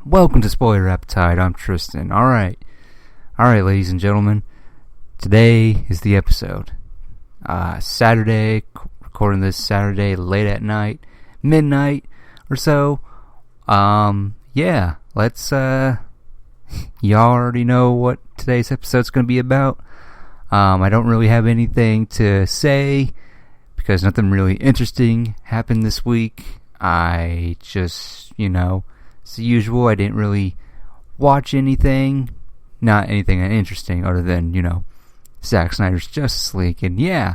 Welcome to Spoiler Appetite. I'm Tristan. Alright, ladies and gentlemen. Today is the episode. Saturday, recording this Saturday late at night, midnight or so. Let's, y'all already know what today's episode's going to be about. I don't really have anything to say because nothing really interesting happened this week. I just, it's the usual. I didn't really watch anything. Not anything interesting other than, Zack Snyder's Justice League. And yeah,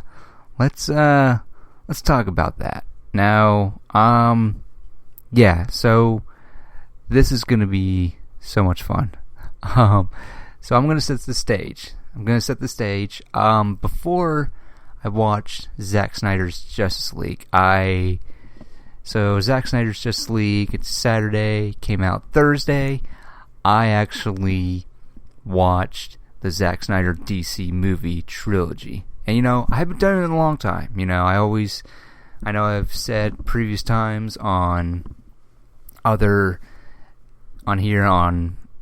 let's talk about that. Now, so this is going to be so much fun. So I'm going to set the stage. Before I watched Zack Snyder's Justice League, So Zack Snyder's Justice League, it's Saturday, came out Thursday. I actually watched the Zack Snyder DC movie trilogy. And I haven't done it in a long time. I know I've said previous times on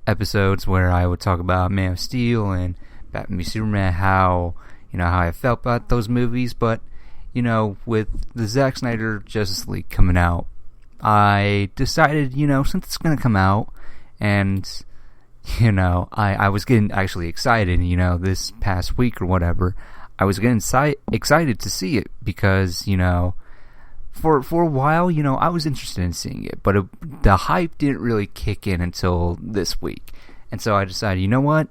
episodes where I would talk about Man of Steel and Batman v Superman, how I felt about those movies, but with the Zack Snyder Justice League coming out, I decided, since it's going to come out, and, I was getting actually excited, this past week or whatever, I was getting excited to see it because, for a while, I was interested in seeing it, but the hype didn't really kick in until this week, and so I decided, you know what,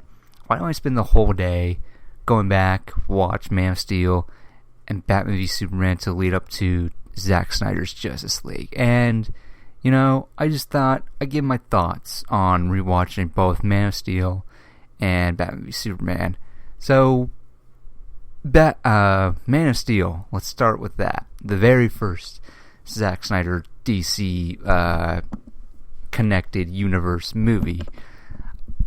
why don't I spend the whole day going back, watch Man of Steel, and Batman v Superman to lead up to Zack Snyder's Justice League. And, I just thought I'd give my thoughts on rewatching both Man of Steel and Batman v Superman. So, Man of Steel, let's start with that. The very first Zack Snyder DC connected universe movie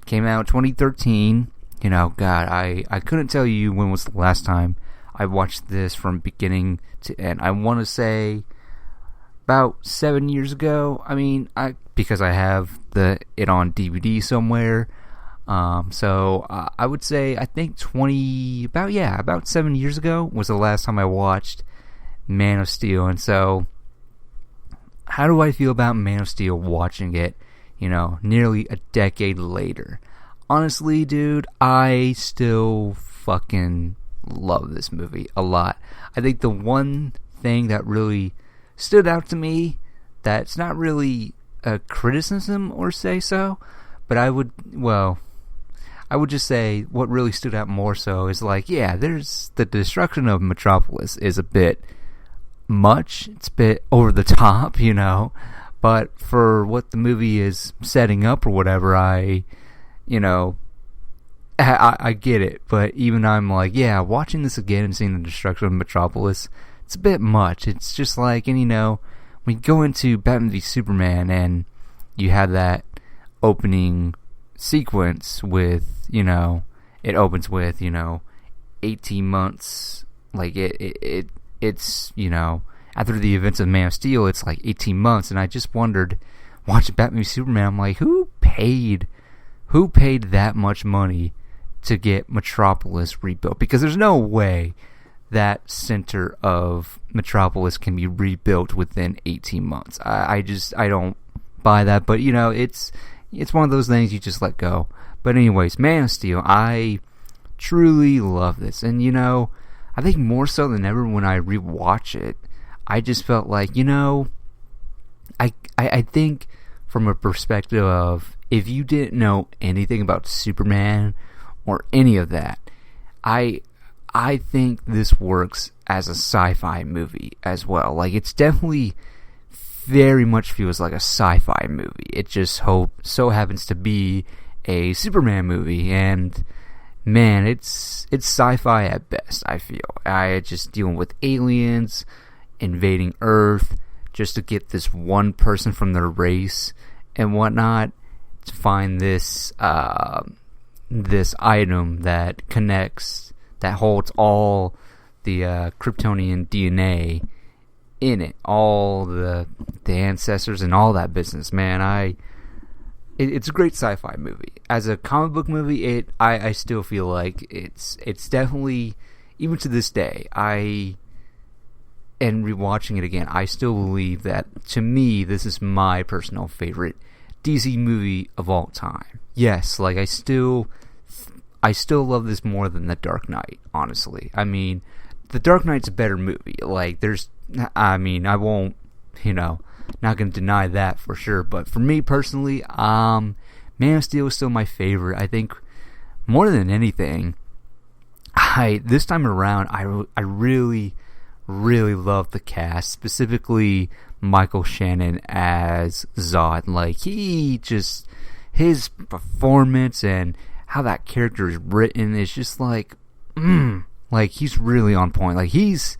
came out in 2013. I couldn't tell you when was the last time I watched this from beginning to end. I want to say about 7 years ago. Because I have it on DVD somewhere. So I would say I think about 7 years ago was the last time I watched Man of Steel. And so, how do I feel about Man of Steel watching it? Nearly a decade later. Honestly, dude, I still fucking love this movie a lot. I think the one thing that really stood out to me, that's not really a criticism or say so, but I would just say what really stood out more so is there's the destruction of Metropolis is a bit much. It's a bit over the top, but for what the movie is setting up or whatever, I get it, but even I'm watching this again and seeing the destruction of Metropolis, it's a bit much. It's just when you go into Batman v Superman and you have that opening sequence with, it opens with, 18 months, it's, after the events of Man of Steel, it's 18 months, and I just wondered, watching Batman v Superman, I'm like, who paid that much money to get Metropolis rebuilt? Because there's no way that center of Metropolis can be rebuilt within 18 months. I don't buy that, but it's one of those things you just let go. But anyways, Man of Steel, I truly love this, and I think more so than ever when I rewatch it, I just felt I think from a perspective of, if you didn't know anything about Superman or any of that, I think this works as a sci-fi movie as well. It's definitely very much feels like a sci-fi movie. It just so happens to be a Superman movie, and man, it's sci-fi at best, I feel. I just dealing with aliens invading Earth just to get this one person from their race and whatnot to find this this item that connects, that holds all the Kryptonian DNA in it, all the ancestors and all that business. Man, it's a great sci-fi movie. As a comic book movie, I still feel like it's definitely, even to this day, and rewatching it again, I still believe that, to me, this is my personal favorite DC movie of all time. Yes, like I still love this more than The Dark Knight, honestly. I mean, The Dark Knight's a better movie. Like, I won't, not going to deny that for sure. But for me personally, Man of Steel is still my favorite. I think more than anything, this time around, I really, really love the cast, specifically Michael Shannon as Zod. Like, his performance and how that character is written is just like, like he's really on point. Like, he's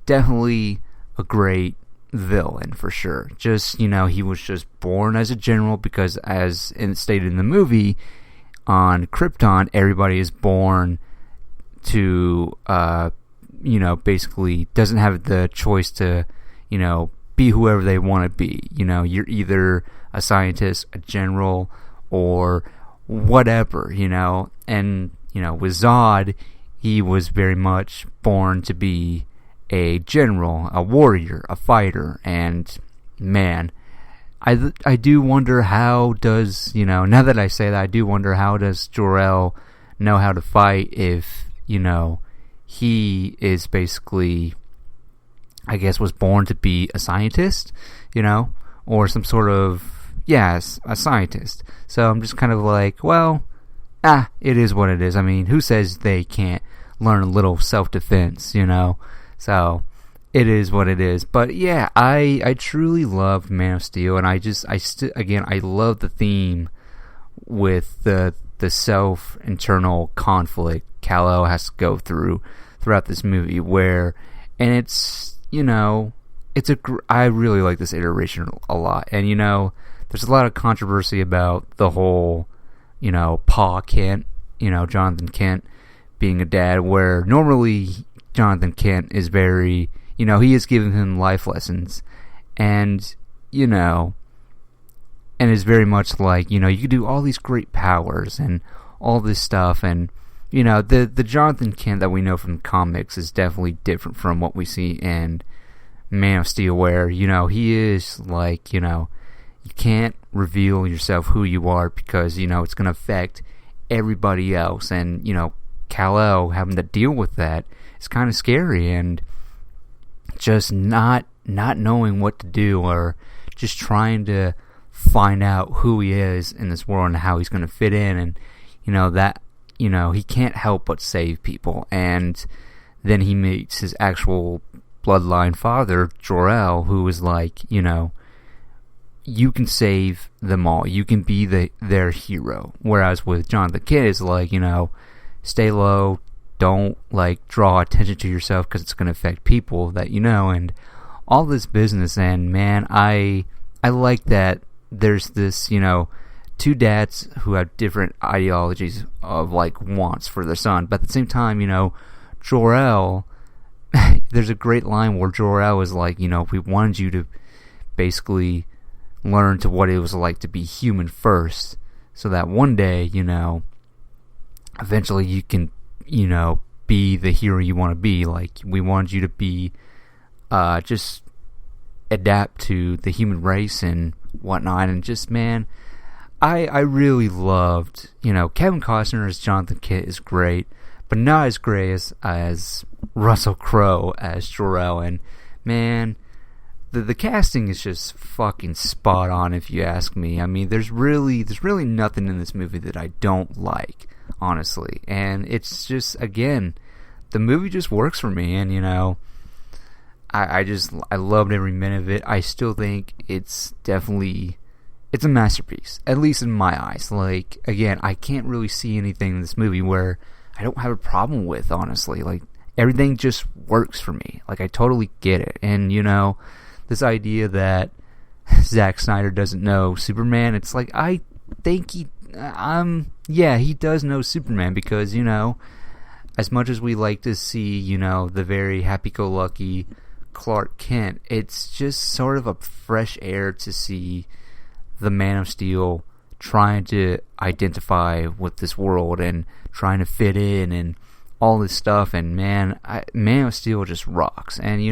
definitely a great villain for sure. Just, he was just born as a general because, as stated in the movie, on Krypton, everybody is born to, basically doesn't have the choice to, be whoever they want to be. You're either a scientist, a general, or whatever, and, with Zod, he was very much born to be a general, a warrior, a fighter, and man, I do wonder how does, now that I say that, I do wonder how does Jor-El know how to fight if, he is basically, I guess, was born to be a scientist, or some sort of, yes, a scientist. So I'm just kind of like, well, it is what it is. I mean, who says they can't learn a little self-defense, So it is what it is. But yeah, I truly loved Man of Steel, and I love the theme with the self-internal conflict Kal-El has to go throughout this movie, and it's, I really like this iteration a lot. And, there's a lot of controversy about the whole, Pa Kent, Jonathan Kent being a dad, where normally Jonathan Kent is very, he is giving him life lessons, and, and is very much like, you can do all these great powers and all this stuff, and, the Jonathan Kent that we know from comics is definitely different from what we see in Man of Steel, where, he is like, you can't reveal yourself who you are because, it's going to affect everybody else, and, Kal-El having to deal with that is kind of scary, and just not knowing what to do, or just trying to find out who he is in this world and how he's going to fit in, and that he can't help but save people. And then he meets his actual bloodline father, Jor-El, who is like, you can save them all, you can be their hero. Whereas with Jonathan Kent, it's like, stay low, don't like draw attention to yourself because it's going to affect people that and all this business. And man, I like that there's this, two dads who have different ideologies of like wants for their son, but at the same time, Jor-El, there's a great line where Jor-El is like, we wanted you to basically learn to what it was like to be human first, so that one day, eventually you can, be the hero you want to be. Like, we wanted you to be, just adapt to the human race and whatnot. And just, man, I really loved, Kevin Costner as Jonathan Kent is great, but not as great as Russell Crowe as Jor-El. And man, the casting is just fucking spot on, if you ask me. I mean, there's really nothing in this movie that I don't like, honestly. And it's just, again, the movie just works for me, and I loved every minute of it. I still think it's a masterpiece, at least in my eyes. Like, again, I can't really see anything in this movie where I don't have a problem with, honestly. Like, everything just works for me. Like, I totally get it. And, this idea that Zack Snyder doesn't know Superman, it's like, I think he does know Superman, because, as much as we like to see, the very happy-go-lucky Clark Kent, it's just sort of a fresh air to see the Man of Steel trying to identify with this world and trying to fit in and all this stuff. And Man of Steel just rocks. And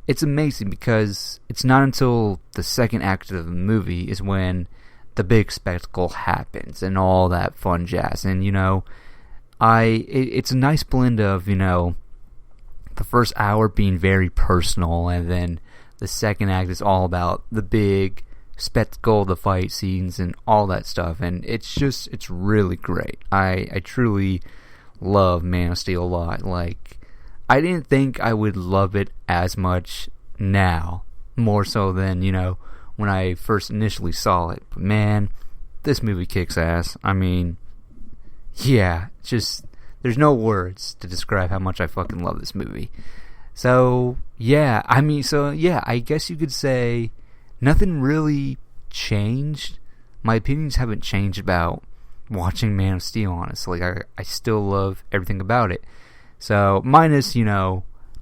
it's amazing because it's not until the second act of the movie is when the big spectacle happens and all that fun jazz. And it's a nice blend of the first hour being very personal, and then the second act is all about the big spectacle, the fight scenes, and all that stuff. And it's really great. I truly love Man of Steel a lot. Like, I didn't think I would love it as much now, more so than when I first initially saw it. But man, this movie kicks ass. I mean, yeah, there's no words to describe how much I fucking love this movie. So yeah, I guess you could say nothing really changed. My opinions haven't changed about watching Man of Steel, honestly. I still love everything about it. So minus,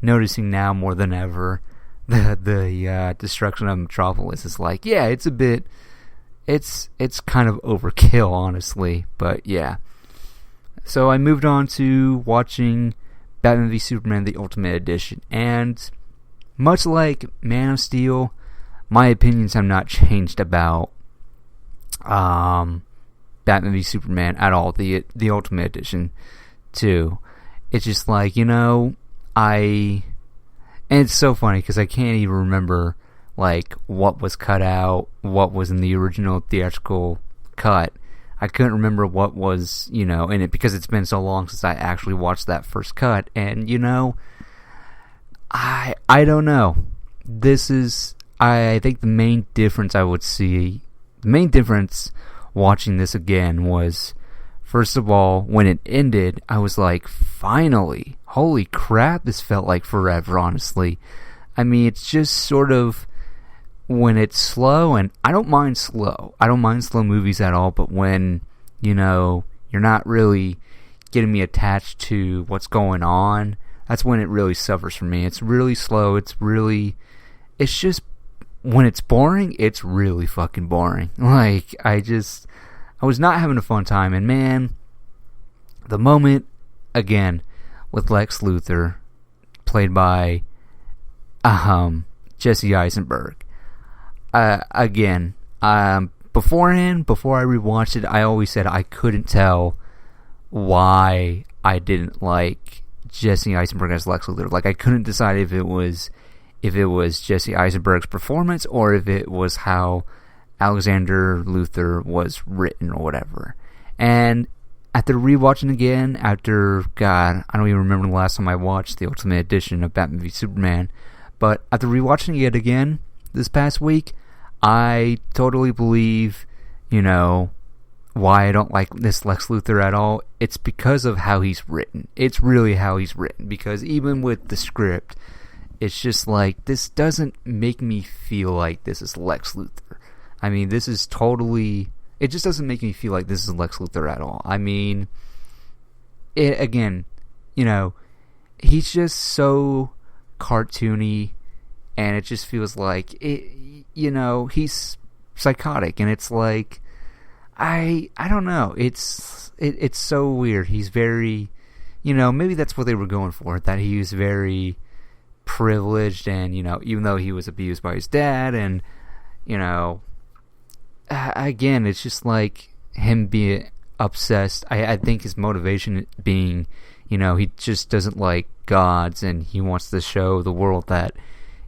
noticing now more than ever the destruction of Metropolis is like, yeah, it's kind of overkill, honestly. But yeah. So I moved on to watching Batman v Superman: The Ultimate Edition, and much like Man of Steel, my opinions have not changed about Batman v Superman at all. The Ultimate Edition too. It's just like, and it's so funny because I can't even remember like what was cut out, what was in the original theatrical cut. I couldn't remember what was, in it because it's been so long since I actually watched that first cut. And, I don't know. I think the main difference watching this again was, first of all, when it ended, I was like, finally, holy crap, this felt like forever, honestly. I mean, it's just sort of, when it's slow, and I don't mind slow movies at all, but when, you're not really getting me attached to what's going on, that's when it really suffers for me. It's really slow, it's just, when it's boring, it's really fucking boring. Like, I was not having a fun time, and man, the moment, again, with Lex Luthor, played by, Jesse Eisenberg, beforehand, before I rewatched it, I always said I couldn't tell why I didn't like Jesse Eisenberg as Lex Luthor. Like, I couldn't decide if it was Jesse Eisenberg's performance or if it was how Alexander Luthor was written or whatever. And after rewatching again, I don't even remember the last time I watched the Ultimate Edition of Batman v Superman, but after rewatching it again this past week, I totally believe, why I don't like this Lex Luthor at all. It's because of how he's written. It's really how he's written, because even with the script, it's just like, this doesn't make me feel like this is Lex Luthor. I mean, it just doesn't make me feel like this is Lex Luthor at all. I mean, he's just so cartoony, and it just feels like he's psychotic, and it's like, I don't know, it's so weird. He's very, maybe that's what they were going for, that he was very privileged, and even though he was abused by his dad, and again, it's just like him being obsessed. I think his motivation being, he just doesn't like gods, and he wants to show the world that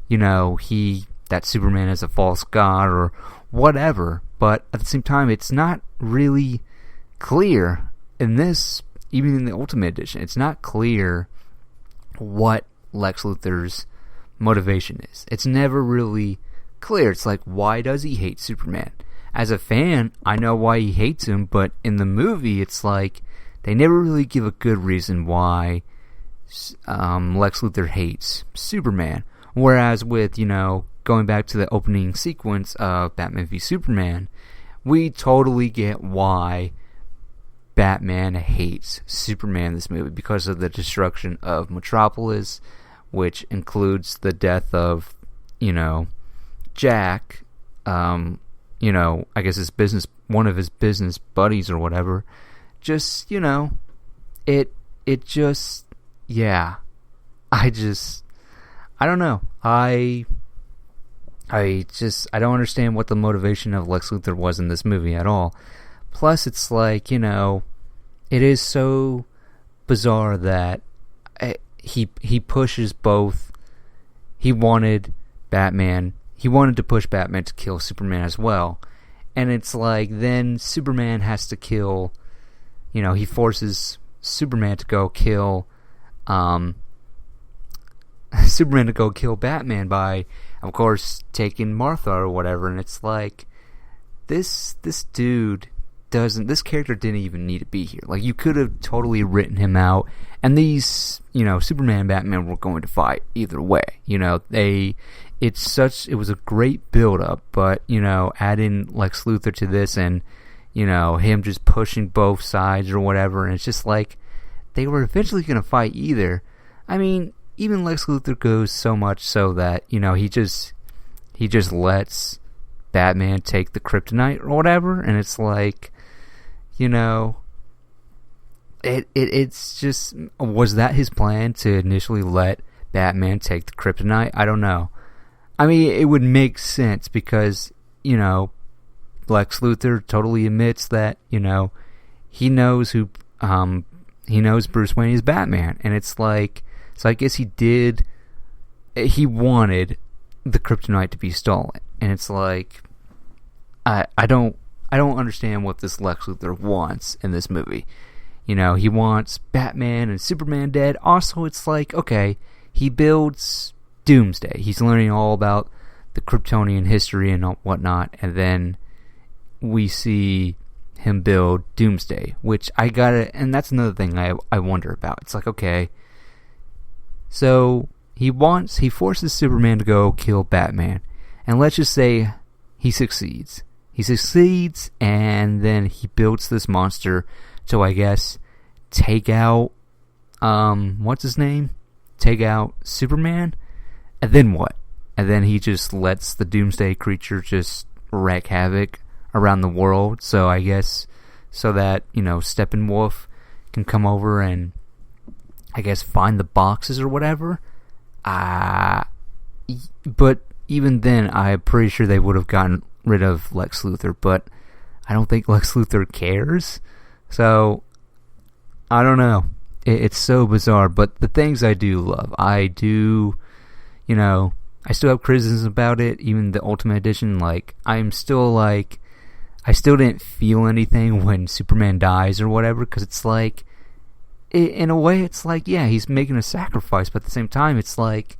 that Superman is a false god or whatever. But at the same time, it's not really clear in this, even in the Ultimate Edition, it's not clear what Lex Luthor's motivation is. It's never really clear. It's like, why does he hate Superman? As a fan, I know why he hates him, but in the movie, it's like, they never really give a good reason why Lex Luthor hates Superman. Whereas with, going back to the opening sequence of Batman v Superman, we totally get why Batman hates Superman in this movie, because of the destruction of Metropolis, which includes the death of, Jack, I guess one of his business buddies or whatever, just, it just, yeah, I don't know. I don't understand what the motivation of Lex Luthor was in this movie at all. Plus, it's like, it is so bizarre that he pushes both. He wanted to push Batman to kill Superman as well. And it's like, then Superman has to kill, he forces Superman to go kill, Batman by, of course, taking Martha or whatever. And it's like, this character didn't even need to be here. Like, you could have totally written him out, and these, Superman and Batman were going to fight either way. It was a great build-up, but, adding Lex Luthor to this and, him just pushing both sides or whatever, and it's just like, they were eventually going to fight either. I mean, even Lex Luthor goes so much so that, he just lets Batman take the kryptonite or whatever, and it's like, it's just, was that his plan to initially let Batman take the kryptonite? I don't know. I mean, it would make sense because, Lex Luthor totally admits that, he knows Bruce Wayne is Batman, and it's like, so I guess he wanted the kryptonite to be stolen, and it's like, I don't understand what this Lex Luthor wants in this movie. He wants Batman and Superman dead. Also, it's like, okay, he builds Doomsday. He's learning all about the Kryptonian history and whatnot, and then we see him build Doomsday, which and that's another thing I wonder about. It's like, okay, so he forces Superman to go kill Batman, and let's just say he succeeds. He succeeds, and then he builds this monster to, I guess, take out, what's his name? Take out Superman? And then what? And then he just lets the Doomsday creature just wreak havoc around the world. So I guess, so that, Steppenwolf can come over and, I guess, find the boxes or whatever. But even then, I'm pretty sure they would have gotten rid of Lex Luthor, but I don't think Lex Luthor cares. So, I don't know. It's so bizarre, but the things I do love, I still have criticisms about it, even the Ultimate Edition. Like, I still didn't feel anything when Superman dies or whatever, because it's like, in a way, it's like, yeah, he's making a sacrifice, but at the same time, it's like,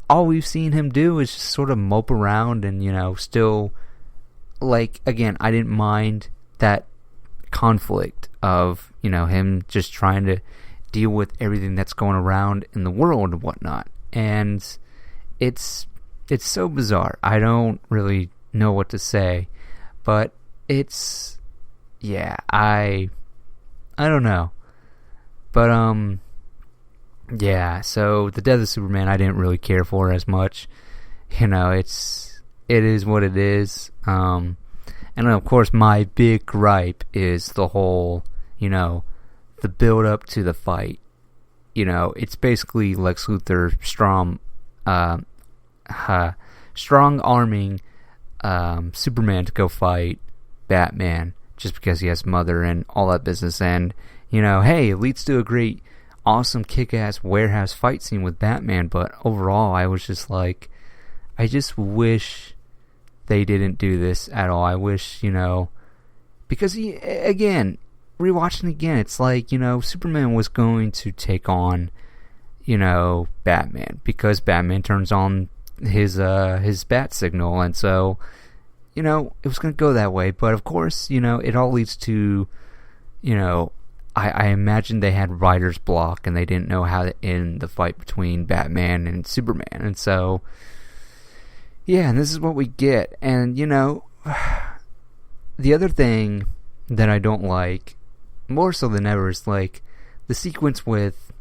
all we've seen him do is just sort of mope around and, still, like, again, I didn't mind that conflict of, him just trying to deal with everything that's going around in the world and whatnot. And it's so bizarre. I don't really know what to say, but it's, yeah, I don't know. But, yeah, so the death of Superman I didn't really care for as much. It is what it is. And of course my big gripe is the whole, the build up to the fight. It's basically Lex Luthor strong arming Superman to go fight Batman just because he has mother and all that business. And, hey, it leads to a great, awesome, kick-ass warehouse fight scene with Batman, but overall I was just like, I just wish they didn't do this at all. I wish, because again, rewatching again, it's like, Superman was going to take on, Batman, because Batman turns on his bat signal, and so, it was going to go that way. But of course, it all leads to, I imagine they had writer's block and they didn't know how to end the fight between Batman and Superman. And so, yeah, and this is what we get. And, the other thing that I don't like, more so than ever, is like the sequence with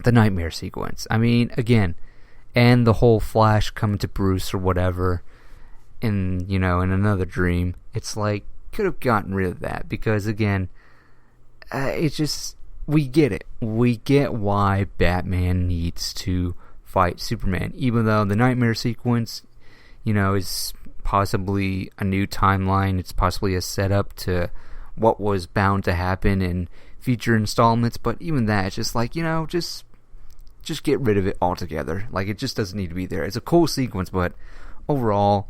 the nightmare sequence. I mean, again, and the whole Flash coming to Bruce or whatever. in another dream. It's like, could have gotten rid of that, because again, it's just, we get it. We get why Batman needs to fight Superman, even though the nightmare sequence, is possibly a new timeline. It's possibly a setup to what was bound to happen in future installments, but even that, it's just like, just get rid of it altogether. Like, it just doesn't need to be there. It's a cool sequence, but overall,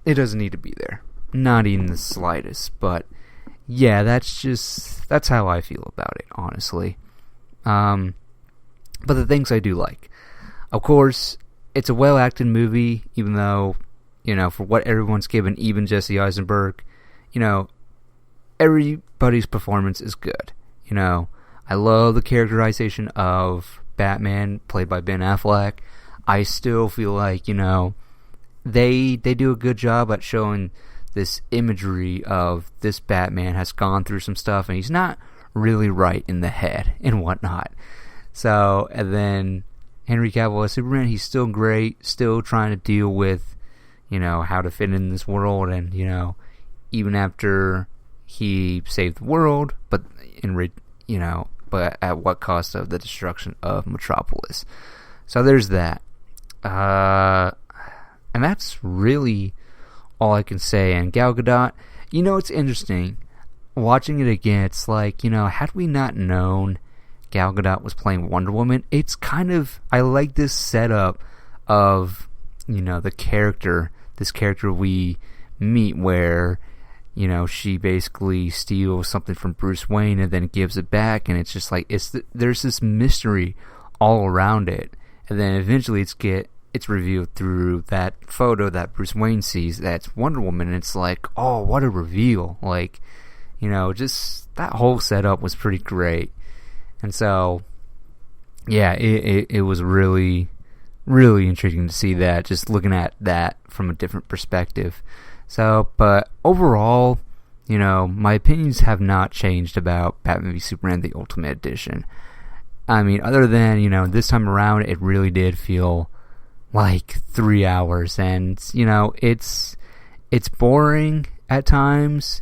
it doesn't need to be there. Not even the slightest. But yeah, that's how I feel about it, honestly. But the things I do like, of course, it's a well-acted movie, even though, for what everyone's given, even Jesse Eisenberg, everybody's performance is good. I love the characterization of Batman, played by Ben Affleck. I still feel like, they do a good job at showing this imagery of this Batman has gone through some stuff, and he's not really right in the head and whatnot. So, and then Henry Cavill as Superman, he's still great, still trying to deal with, how to fit in this world, and, even after he saved the world, but but at what cost of the destruction of Metropolis. So there's that. And that's really all I can say. And Gal Gadot, it's interesting. Watching it again, it's like, had we not known Gal Gadot was playing Wonder Woman, it's kind of, I like this setup of, the character, this character we meet where, she basically steals something from Bruce Wayne and then gives it back, and it's just like, there's this mystery all around it, and then eventually it's revealed through that photo that Bruce Wayne sees that's Wonder Woman, and it's like, oh, what a reveal. Like, just that whole setup was pretty great. And so, yeah, it was really, really intriguing to see that, just looking at that from a different perspective. So, but overall, my opinions have not changed about Batman v Superman, the Ultimate Edition. I mean, other than, this time around, it really did feel like 3 hours, and, it's boring at times,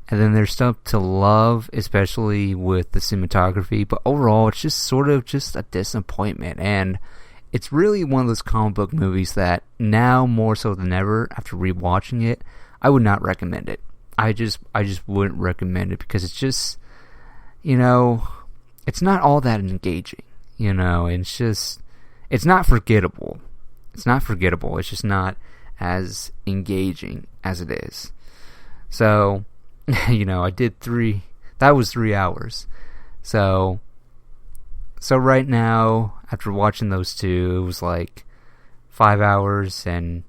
and then there's stuff to love, especially with the cinematography, but overall, it's just sort of just a disappointment, and it's really one of those comic book movies that now, more so than ever, after rewatching it, I would not recommend it. I just wouldn't recommend it, because it's just, it's not all that engaging, it's just, it's not forgettable. It's not forgettable, it's just not as engaging as it is. So, I did that was 3 hours. So right now, after watching those two, it was like 5 hours, and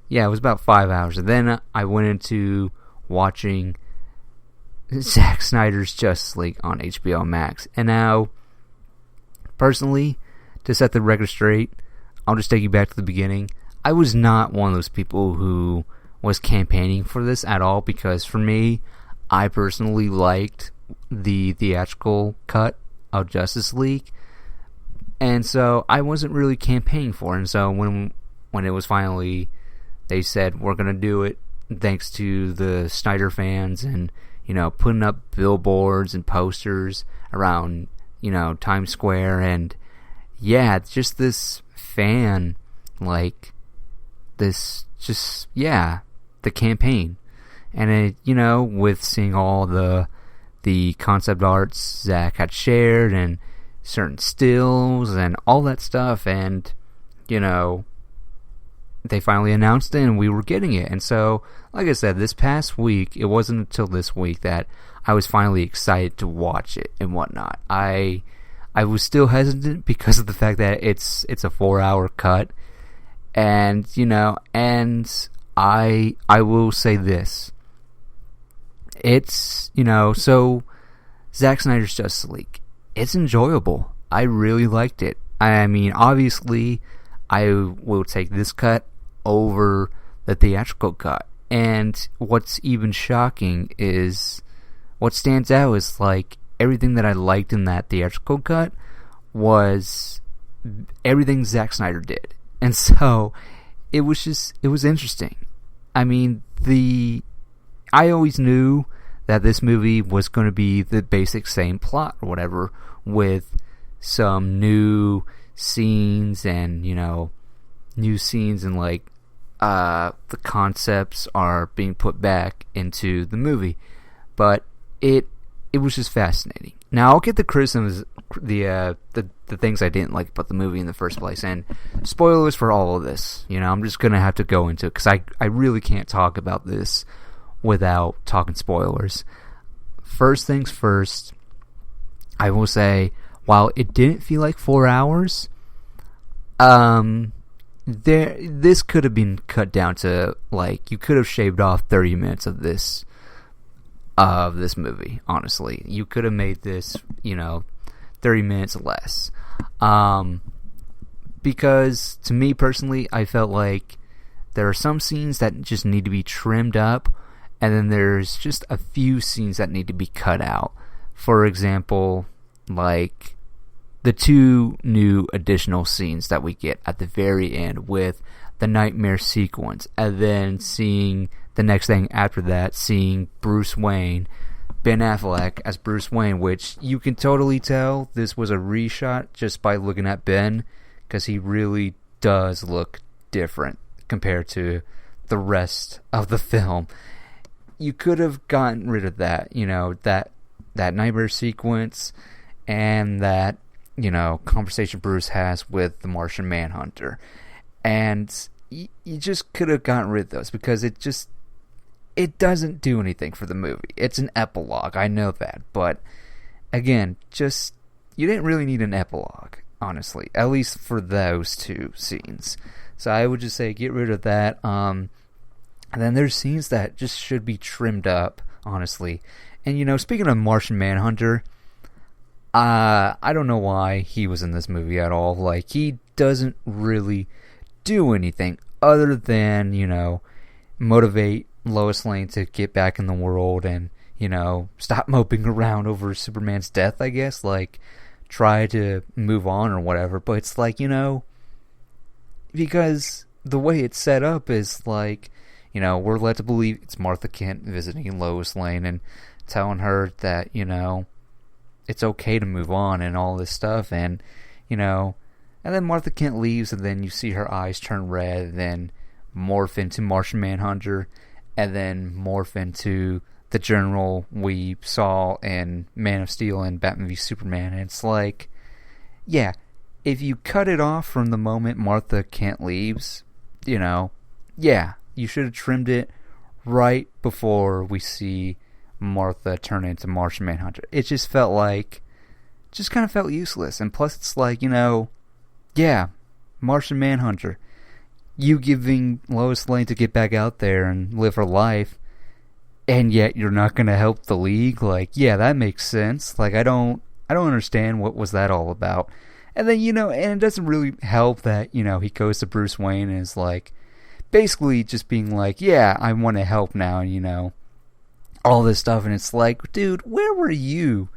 yeah, it was about 5 hours. And then I went into watching Zack Snyder's Justice League on HBO Max. And now, personally, to set the record straight, I'll just take you back to the beginning. I was not one of those people who was campaigning for this at all, because for me, I personally liked the theatrical cut of Justice League, and so I wasn't really campaigning for it. And so when it was finally, they said, we're going to do it, thanks to the Snyder fans, and, putting up billboards and posters around, Times Square, and yeah, it's just this fan, like, this, just, yeah, the campaign. And it, with seeing all the concept arts Zach had shared, and certain stills, and all that stuff, and, they finally announced it, and we were getting it. And so, like I said, this past week, it wasn't until this week that I was finally excited to watch it and whatnot. I was still hesitant because of the fact that it's a 4-hour cut, and and I will say this. It's, so Zack Snyder's Justice League, it's enjoyable. I really liked it. I mean, obviously, I will take this cut over the theatrical cut. And what's even shocking is, what stands out is, like, everything that I liked in that theatrical cut was everything Zack Snyder did. And so, it was interesting. I mean, I always knew that this movie was going to be the basic same plot or whatever, with some new scenes and, like, the concepts are being put back into the movie. But it was just fascinating. Now, I'll get the criticisms, the things I didn't like about the movie in the first place, and spoilers for all of this. I'm just going to have to go into it, because I really can't talk about this without talking spoilers. First things first, I will say, while it didn't feel like 4 hours, this could have been cut down to, like, you could have shaved off 30 minutes of this movie. Honestly, you could have made this 30 minutes less, because to me personally, I felt like there are some scenes that just need to be trimmed up, and then there's just a few scenes that need to be cut out. For example, like the 2 new additional scenes that we get at the very end with the nightmare sequence, and then seeing the next thing after that, seeing Bruce Wayne, Ben Affleck as Bruce Wayne, which you can totally tell this was a reshot just by looking at Ben, because he really does look different compared to the rest of the film. You could have gotten rid of that, that nightmare sequence and that, conversation Bruce has with the Martian Manhunter. And you just could have gotten rid of those, because it doesn't do anything for the movie. It's an epilogue, I know that, but again, you didn't really need an epilogue, honestly, at least for those 2 scenes. So I would just say get rid of that. And then there's scenes that just should be trimmed up, honestly. And speaking of Martian Manhunter, I don't know why he was in this movie at all. Like, he doesn't really do anything other than, motivate Lois Lane to get back in the world and, stop moping around over Superman's death, I guess. Like, try to move on or whatever. But it's like, because the way it's set up is like, we're led to believe it's Martha Kent visiting Lois Lane and telling her that, it's okay to move on and all this stuff. And, and then Martha Kent leaves, and then you see her eyes turn red, and then morph into Martian Manhunter, and then morph into the general we saw in Man of Steel and Batman v Superman. And it's like, yeah, if you cut it off from the moment Martha Kent leaves, yeah, you should have trimmed it right before we see Martha turn into Martian Manhunter. It just kind of felt useless. And plus it's like, yeah, Martian Manhunter, you giving Lois Lane to get back out there and live her life, and yet you're not going to help the League. Like, yeah, that makes sense. Like, I don't understand what was that all about. And then, and it doesn't really help that, he goes to Bruce Wayne and is like, basically just being like, yeah, I want to help now, and, all this stuff. And it's like, dude, where were you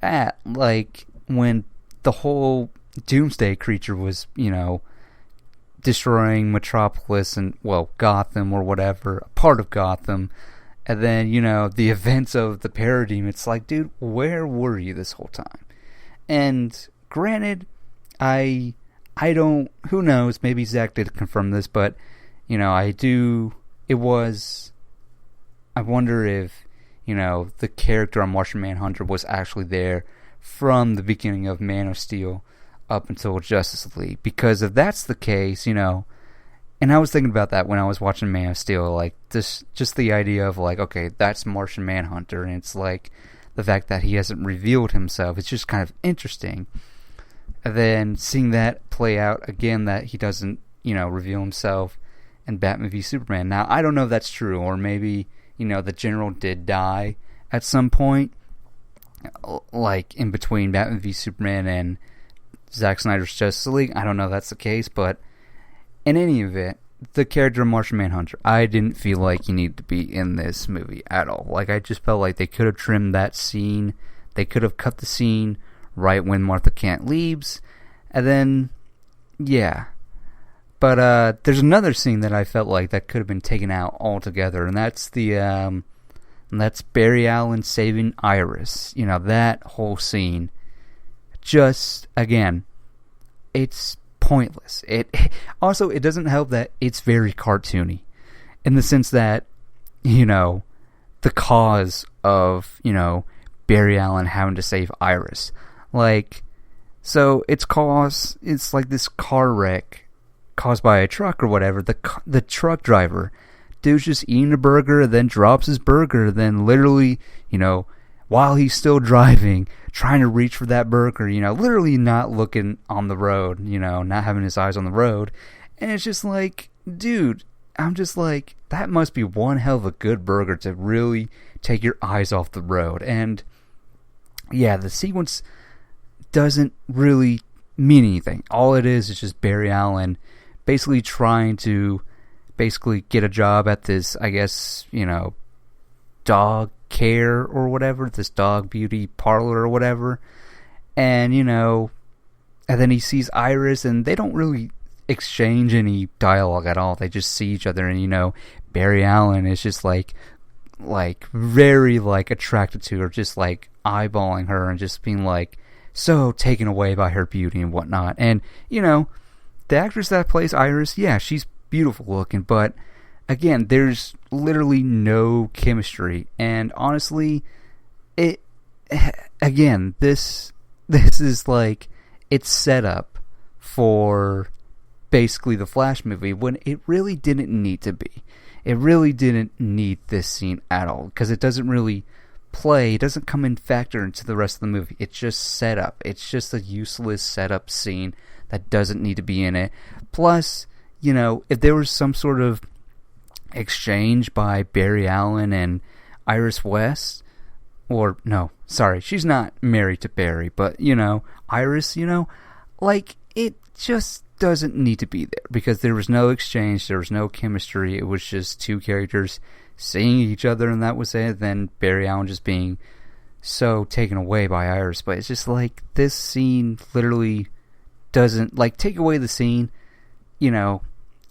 at, like, when the whole Doomsday creature was, destroying Metropolis and, well, Gotham or whatever, a part of Gotham, and then, the events of the Paradigm. It's like, dude, where were you this whole time? And granted, I don't, who knows, maybe Zach did confirm this, but, I wonder if, the character on Martian Manhunter was actually there from the beginning of Man of Steel up until Justice League. Because if that's the case, and I was thinking about that when I was watching Man of Steel, like, just the idea of, like, okay, that's Martian Manhunter, and it's like, the fact that he hasn't revealed himself, it's just kind of interesting. And then seeing that play out again, that he doesn't, reveal himself in Batman v Superman. Now, I don't know if that's true, or maybe, the General did die at some point, like, in between Batman v Superman and Zack Snyder's Justice League. I don't know if that's the case, but in any event, the character of Martian Manhunter, I didn't feel like he needed to be in this movie at all. Like, I just felt like they could have trimmed that scene. They could have cut the scene right when Martha Kent leaves, and then, yeah. But there's another scene that I felt like that could have been taken out altogether, and that's that's Barry Allen saving Iris. You know, that whole scene. Just, again, it's pointless. It also, it doesn't help that it's very cartoony, in the sense that, you know, the cause of, you know, Barry Allen having to save Iris. Like, so it's like this car wreck caused by a truck or whatever. The truck driver, dude's just eating a burger, then drops his burger, then literally, you know, while he's still driving, trying to reach for that burger, you know, literally not looking on the road, you know, not having his eyes on the road. And it's just like, dude, I'm just like, that must be one hell of a good burger to really take your eyes off the road. And yeah, the sequence doesn't really mean anything. All it is just Barry Allen basically trying to get a job at this, I guess, you know, dog care or whatever, this dog beauty parlor or whatever. And, you know, and then he sees Iris, and they don't really exchange any dialogue at all. They just see each other, and, you know, Barry Allen is just like very like attracted to her, just like eyeballing her and just being like so taken away by her beauty and whatnot. And, you know, the actress that plays Iris, yeah, she's beautiful looking, but again, there's literally no chemistry. And honestly, this is like, it's set up for basically the Flash movie when it really didn't need to be. It really didn't need this scene at all, because it doesn't really play, it doesn't come in factor into the rest of the movie. It's just set up. It's just a useless setup scene that doesn't need to be in it. Plus, you know, if there was some sort of exchange by Barry Allen and Iris West, or no, sorry, she's not married to Barry, but, you know, Iris, you know, like, it just doesn't need to be there, because there was no exchange, there was no chemistry. It was just two characters seeing each other, and that was it. Then Barry Allen just being so taken away by Iris. But it's just like, this scene literally doesn't, like, take away the scene, you know,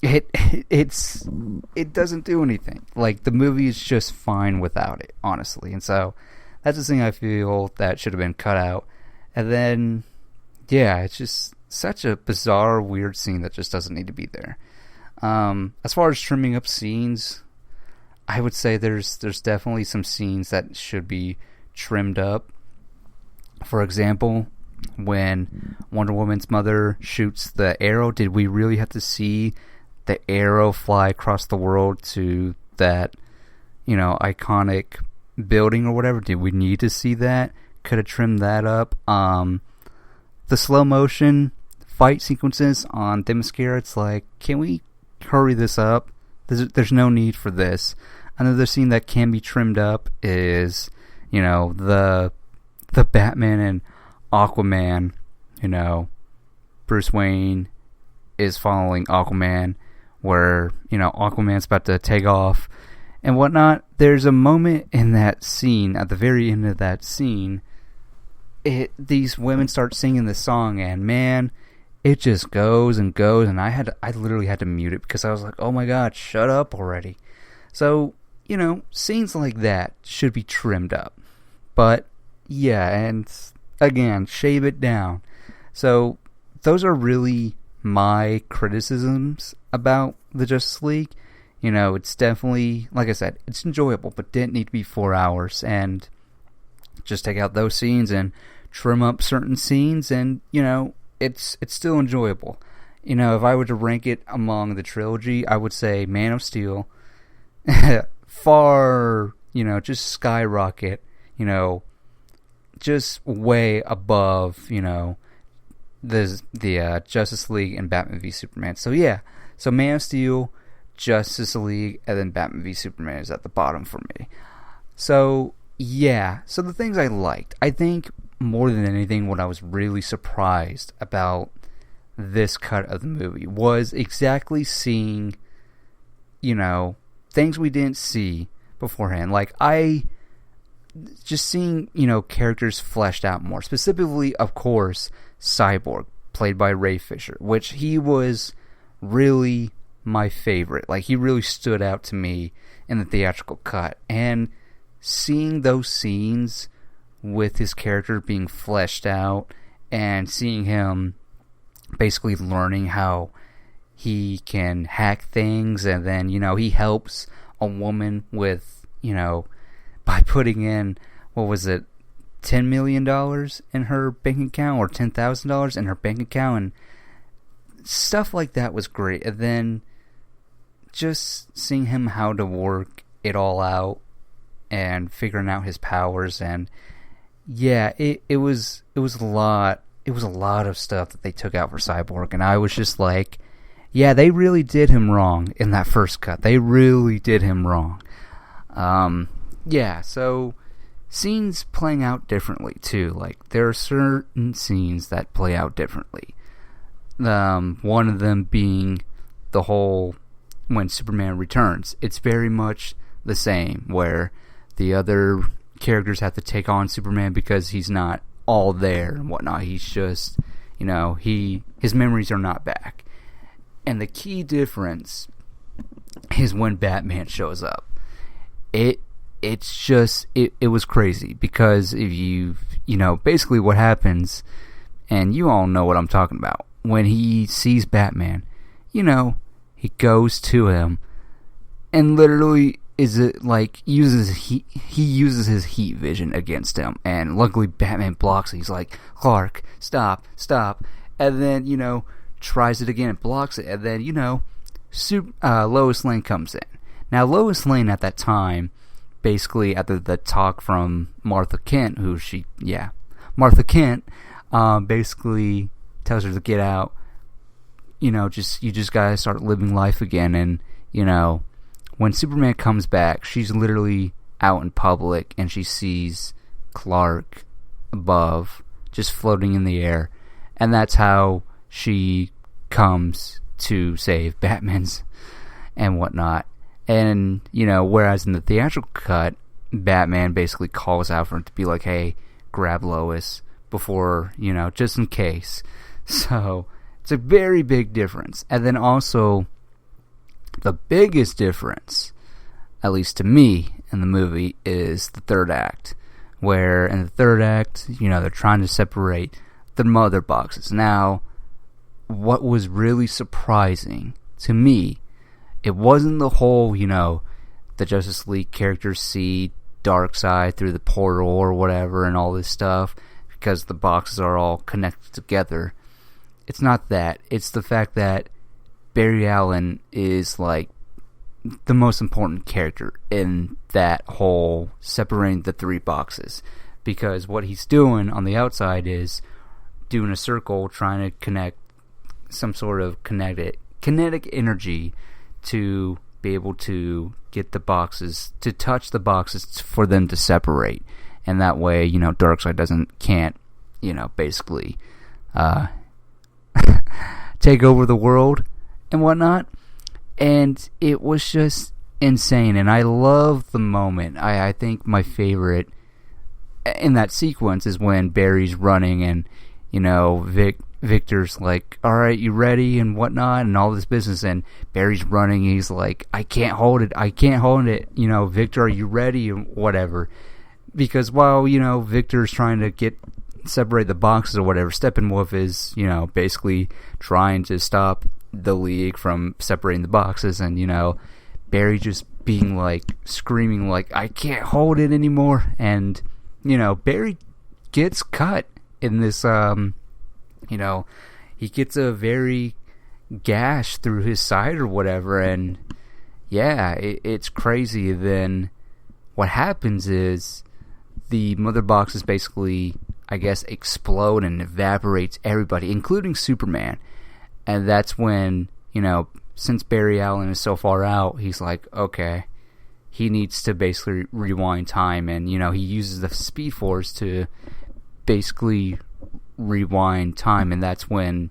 it doesn't do anything. Like, the movie is just fine without it, honestly. And so that's the thing I feel that should have been cut out. And then, yeah, it's just such a bizarre, weird scene that just doesn't need to be there. As far as trimming up scenes, I would say there's definitely some scenes that should be trimmed up. For example, when Wonder Woman's mother shoots the arrow, did we really have to see the arrow fly across the world to that, you know, iconic building or whatever? Did we need to see that? Could have trimmed that up. The slow motion fight sequences on Themyscira, it's like, can we hurry this up? There's no need for this. Another scene that can be trimmed up is, you know, the Batman and Aquaman, you know, Bruce Wayne is following Aquaman, where, you know, Aquaman's about to take off and whatnot. There's a moment in that scene, at the very end of that scene, these women start singing this song, and man, it just goes and goes, and I literally had to mute it, because I was like, oh my god, shut up already. So, you know, scenes like that should be trimmed up. But, yeah, and again, shave it down. So, those are really my criticisms about the Justice League. You know, it's definitely, like I said, it's enjoyable, but didn't need to be 4 hours, and just take out those scenes and trim up certain scenes, and, you know, it's still enjoyable. You know, if I were to rank it among the trilogy, I would say Man of Steel far, you know, just skyrocket, you know, just way above, you know, the Justice League and Batman v Superman. So yeah, so Man of Steel, Justice League, and then Batman v Superman is at the bottom for me. So yeah, so the things I liked, I think more than anything, what I was really surprised about this cut of the movie was exactly seeing, you know, things we didn't see beforehand. Like, just seeing, you know, characters fleshed out more. Specifically, of course, Cyborg, played by Ray Fisher, which he was really my favorite. Like, he really stood out to me in the theatrical cut. And seeing those scenes with his character being fleshed out and seeing him basically learning how he can hack things, and then, he helps a woman with, by putting in, what was it, $10 million in her bank account, or $10,000 in her bank account, and stuff like that was great. And then just seeing him how to work it all out and figuring out his powers, and yeah, it was a lot. It was a lot of stuff that they took out for Cyborg, and I was just like, yeah, they really did him wrong in that first cut. They really did him wrong. Yeah, so scenes playing out differently too. Like, there are certain scenes that play out differently. One of them being the whole when Superman returns. It's very much the same, where the other characters have to take on Superman because he's not all there and whatnot. He's just, his memories are not back. And the key difference is when Batman shows up. It was crazy, because if basically what happens, and you all know what I'm talking about, when he sees Batman, he goes to him and literally he uses his heat vision against him, and luckily Batman blocks it. He's like, Clark, stop, and then, tries it again and blocks it, and then, Lois Lane comes in. Now, Lois Lane at that time, basically after the talk from Martha Kent, basically tells her to get out, you just gotta start living life again. And, when Superman comes back, she's literally out in public, and she sees Clark above, just floating in the air, and that's how she comes to save Batman's and whatnot. And, whereas in the theatrical cut, Batman basically calls out for him to be like, hey, grab Lois before, just in case. So, it's a very big difference. And then also, the biggest difference, at least to me, in the movie, is the third act. Where in the third act, they're trying to separate the mother boxes. Now, what was really surprising to me, it wasn't the whole, the Justice League characters see Darkseid through the portal or whatever and all this stuff, because the boxes are all connected together. It's not that. It's the fact that Barry Allen is like the most important character in that whole separating the three boxes, because what he's doing on the outside is doing a circle, trying to connect some sort of kinetic energy to be able to get the boxes, to touch the boxes for them to separate, and that way, Darkseid can't, basically take over the world and whatnot. And it was just insane, and I love the moment. I think my favorite in that sequence is when Barry's running, and Victor's like, alright, you ready and whatnot, and all this business, and Barry's running, he's like, I can't hold it, Victor, are you ready, and whatever. Because while, Victor's trying to separate the boxes or whatever, Steppenwolf is, basically trying to stop the League from separating the boxes, and, Barry just being like, screaming like, I can't hold it anymore, and, Barry gets cut in this, he gets a very gash through his side or whatever, and yeah, it's crazy. Then what happens is the mother boxes basically, I guess, explode and evaporates everybody, including Superman. And that's when, since Barry Allen is so far out, he's like, okay, he needs to basically rewind time, and, he uses the Speed Force to basically rewind time, and that's when,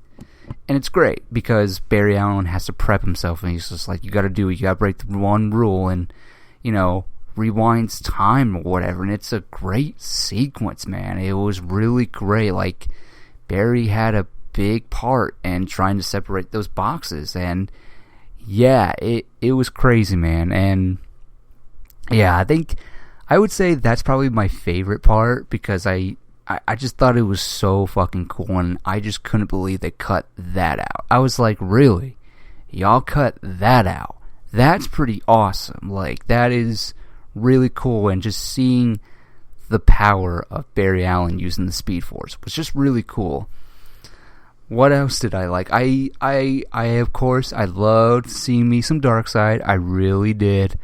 and it's great, because Barry Allen has to prep himself, and he's just like, you gotta do it, you gotta break the one rule, and, rewinds time or whatever, and it's a great sequence, man. It was really great. Like, Barry had a big part in trying to separate those boxes. And yeah, it was crazy, man. And yeah, I would say that's probably my favorite part, because I just thought it was so fucking cool, and I just couldn't believe they cut that out. I was like, really? Y'all cut that out? That's pretty awesome. Like, that is really cool, and just seeing the power of Barry Allen using the Speed Force was just really cool. What else did I like? I of course, I loved seeing me some Darkseid. I really did.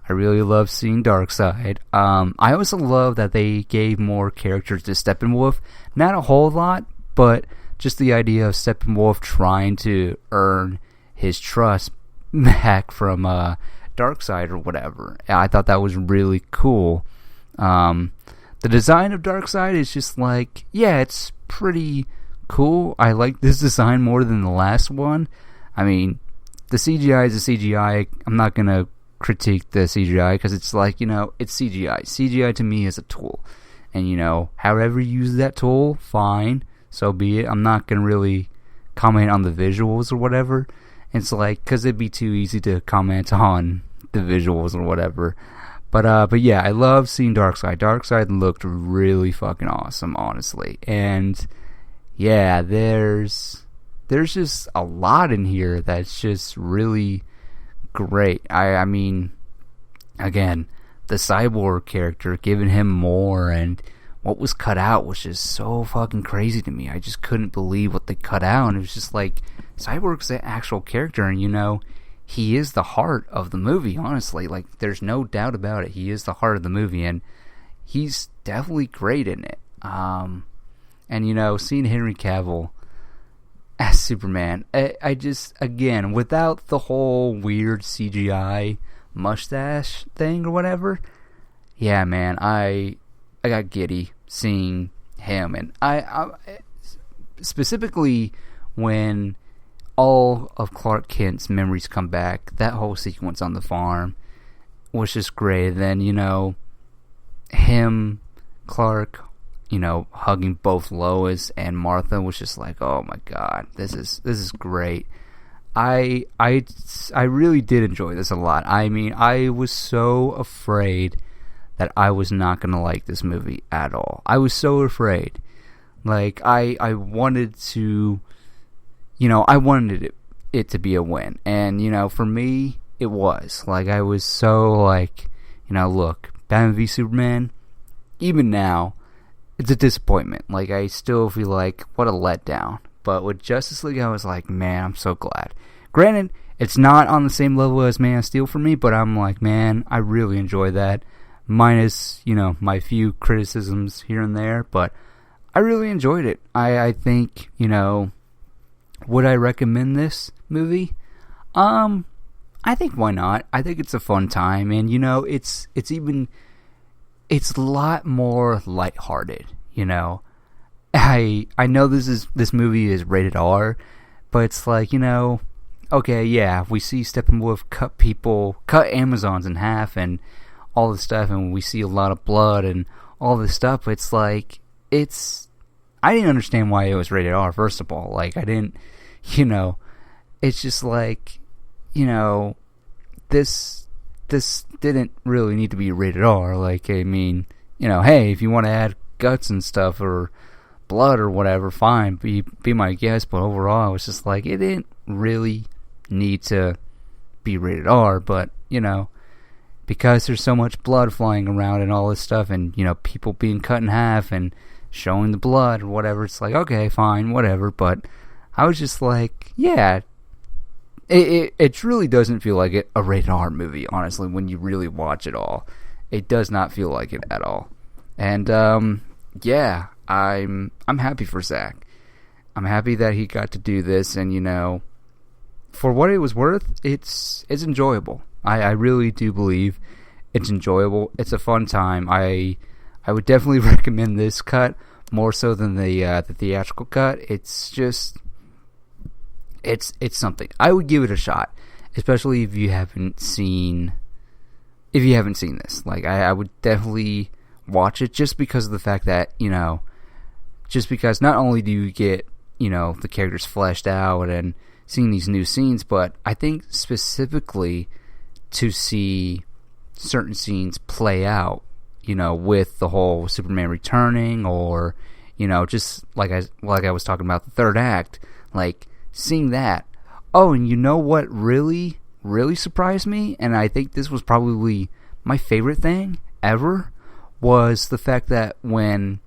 I really loved seeing Darkseid. I also love that they gave more characters to Steppenwolf. Not a whole lot, but just the idea of Steppenwolf trying to earn his trust back from Darkseid or whatever. I thought that was really cool. The design of Darkseid is just like, yeah, it's pretty cool. I like this design more than the last one. I mean, the CGI is a CGI. I'm not going to critique the CGI, because it's like, it's CGI. CGI to me is a tool. And, however you use that tool, fine, so be it. I'm not going to really comment on the visuals or whatever. It's like, because it'd be too easy to comment on the visuals or whatever. But yeah, I love seeing Darkseid. Darkseid looked really fucking awesome, honestly. And yeah, there's just a lot in here that's just really great. I mean, again, the Cyborg character, giving him more, and what was cut out was just so fucking crazy to me. I just couldn't believe what they cut out, and it was just like, Cyborg's the actual character, and he is the heart of the movie, honestly. Like, there's no doubt about it. He is the heart of the movie, and he's definitely great in it. And seeing Henry Cavill as Superman, I just, again, without the whole weird CGI mustache thing or whatever, yeah, man, I got giddy seeing him. And I specifically when all of Clark Kent's memories come back, that whole sequence on the farm was just great. And then, him, Clark, hugging both Lois and Martha was just like, oh my god, this is great. I really did enjoy this a lot. I mean, I was so afraid that I was not gonna like this movie at all. I was so afraid. Like, I wanted to, I wanted it to be a win, and for me, it was. Like, I was so like, look, Batman v Superman, even now, it's a disappointment. Like, I still feel like, what a letdown. But with Justice League, I was like, man, I'm so glad. Granted, it's not on the same level as Man of Steel for me, but I'm like, man, I really enjoy that. Minus, my few criticisms here and there, but I really enjoyed it. I think, would I recommend this movie? I think why not? I think it's a fun time, and it's a lot more lighthearted. I know this movie is rated R, but it's like, okay, yeah, we see Steppenwolf cut Amazons in half and all this stuff, and we see a lot of blood and all this stuff, but it's like, I didn't understand why it was rated R, first of all. Like, I didn't, it's just like, this didn't really need to be rated R. Like, I mean, hey, if you want to add guts and stuff or blood or whatever, fine, be my guest. But overall, I was just like, it didn't really need to be rated R. But because there's so much blood flying around and all this stuff, and people being cut in half and showing the blood or whatever, it's like, okay, fine, whatever. But I was just like, yeah. It really doesn't feel like a rated R movie, honestly, when you really watch it all. It does not feel like it at all. And, yeah, I'm happy for Zack. I'm happy that he got to do this, and, for what it was worth, it's enjoyable. I really do believe it's enjoyable. It's a fun time. I would definitely recommend this cut more so than the theatrical cut. It's just... It's something. I would give it a shot, especially if you haven't seen this. Like, I would definitely watch it just because of the fact that, just because not only do you get the characters fleshed out and seeing these new scenes, but I think specifically to see certain scenes play out, with the whole Superman returning, or, just like I was talking about the third act, like seeing that. Oh, and you know what really, really surprised me, and I think this was probably my favorite thing ever, was the fact that when,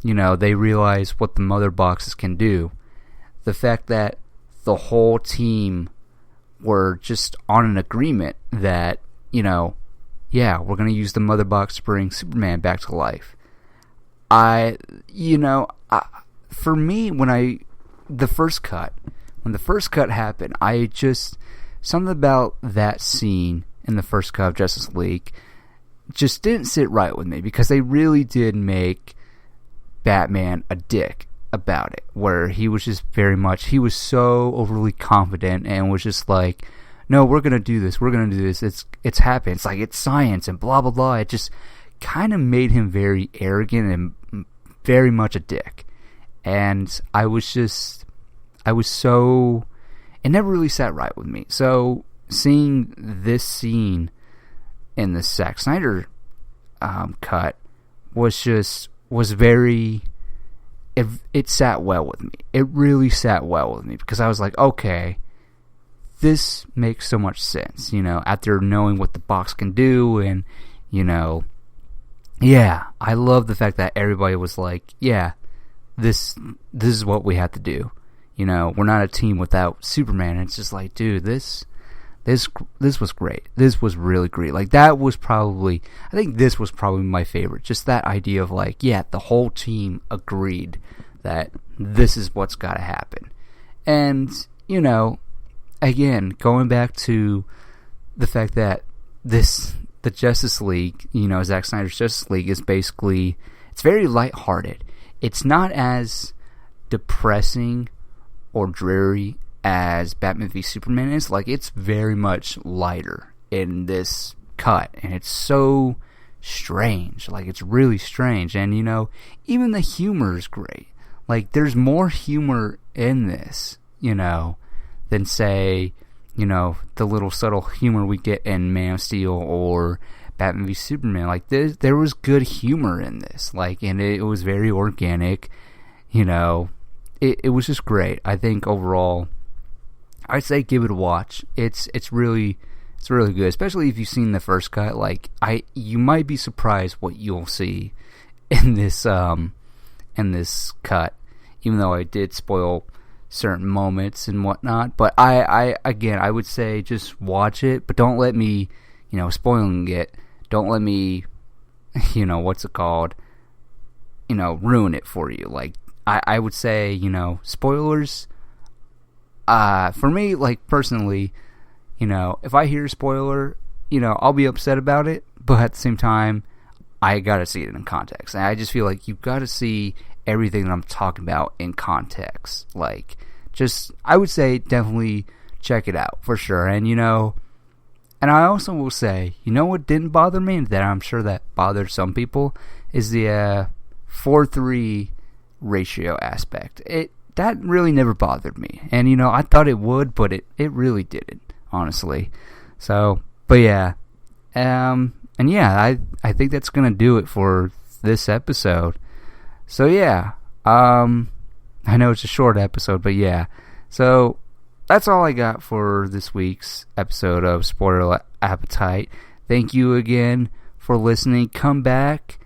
they realize what the mother boxes can do, the fact that the whole team were just on an agreement that, yeah, we're going to use the mother box to bring Superman back to life. For me, when the first cut happened, something about that scene in the first cut of Justice League just didn't sit right with me, because they really did make Batman a dick about it, where he was just he was so overly confident and was just like, no, we're going to do this, it's happened, it's like, it's science and blah blah blah. It just kind of made him very arrogant and very much a dick, and it never really sat right with me. So seeing this scene in the Zack Snyder cut was very, it sat well with me. It really sat well with me, because I was like, okay, this makes so much sense, after knowing what the box can do. And, yeah, I love the fact that everybody was like, yeah, this is what we have to do. We're not a team without Superman. And it's just like, dude, this was great. This was really great. Like, I think this was probably my favorite. Just that idea of like, yeah, the whole team agreed that this is what's got to happen. And, again, going back to the fact that the Justice League, Zack Snyder's Justice League is basically, it's very lighthearted. It's not as depressing or dreary as Batman v Superman is. Like, it's very much lighter in this cut, and it's so strange. Like, it's really strange. And, even the humor is great. Like, there's more humor in this, than, say, the little subtle humor we get in Man of Steel or Batman v Superman. Like, there was good humor in this. Like, and it was very organic. It was just great. I think overall, I'd say give it a watch. It's really good, especially if you've seen the first cut. Like, you might be surprised what you'll see in this cut, even though I did spoil certain moments and whatnot. But I would say just watch it, but don't let me, spoiling it. Don't let me, ruin it for you. Like, I would say, spoilers. For me, like, personally, if I hear a spoiler, I'll be upset about it, but at the same time, I gotta see it in context. And I just feel like you've gotta see everything that I'm talking about in context. Like, I would say definitely check it out, for sure. And, and I also will say, what didn't bother me, and that I'm sure that bothered some people, is the 4:3 ratio aspect. That really never bothered me. And, I thought it would, but it really didn't, honestly. So, but yeah. And yeah, I think that's going to do it for this episode. So yeah, I know it's a short episode, but yeah. So that's all I got for this week's episode of Spoiler Appetite. Thank you again for listening. Come back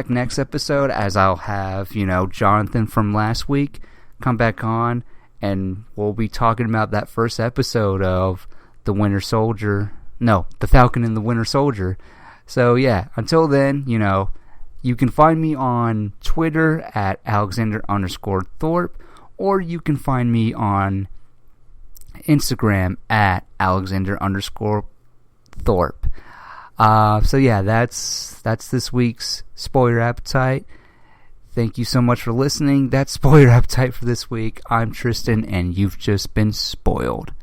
next episode, as I'll have, Jonathan from last week come back on, and we'll be talking about that first episode of The Falcon and the Winter Soldier. So yeah, until then, you can find me on Twitter at Alexander_Thorpe, or you can find me on Instagram at Alexander_Thorpe. So yeah, that's this week's Spoiler Appetite. Thank you so much for listening. That's Spoiler Appetite for this week. I'm Tristan, and you've just been spoiled.